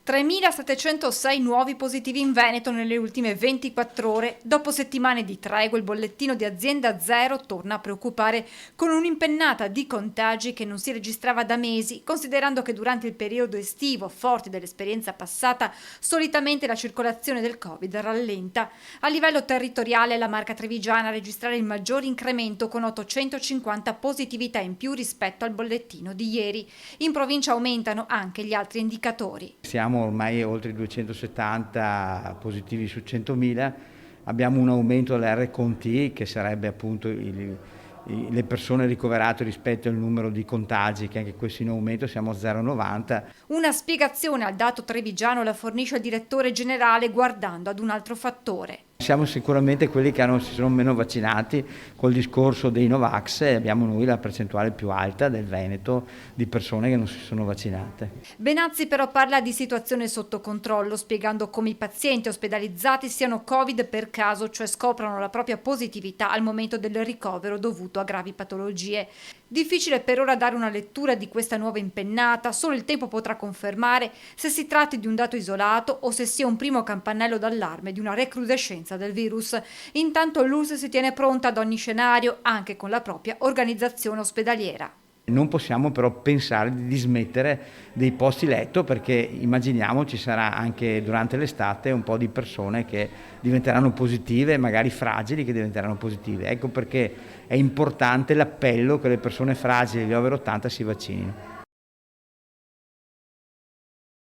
3.706 nuovi positivi in Veneto nelle ultime 24 ore. Dopo settimane di tregua, il bollettino di azienda zero torna a preoccupare con un'impennata di contagi che non si registrava da mesi, considerando che durante il periodo estivo, forte dell'esperienza passata, solitamente la circolazione del Covid rallenta. A livello territoriale, la Marca Trevigiana registra il maggior incremento con 850 positività in più rispetto al bollettino di ieri. In provincia aumentano anche gli altri indicatori. Siamo ormai oltre i 270 positivi su 100.000, abbiamo un aumento dell'R-Conti che sarebbe appunto le persone ricoverate rispetto al numero di contagi, che anche questo in aumento, siamo a 0,90. Una spiegazione al dato trevigiano la fornisce il direttore generale guardando ad un altro fattore. Siamo sicuramente quelli che si sono meno vaccinati col discorso dei Novax e abbiamo noi la percentuale più alta del Veneto di persone che non si sono vaccinate. Benazzi però parla di situazione sotto controllo, spiegando come i pazienti ospedalizzati siano Covid per caso, cioè scoprano la propria positività al momento del ricovero dovuto a gravi patologie. Difficile per ora dare una lettura di questa nuova impennata, solo il tempo potrà confermare se si tratti di un dato isolato o se sia un primo campanello d'allarme di una recrudescenza del virus. Intanto l'ULSS si tiene pronta ad ogni scenario, anche con la propria organizzazione ospedaliera. Non possiamo però pensare di dismettere dei posti letto, perché immaginiamo ci sarà anche durante l'estate un po' di persone che diventeranno positive, magari fragili che diventeranno positive. Ecco perché è importante l'appello che le persone fragili, gli over 80, si vaccinino.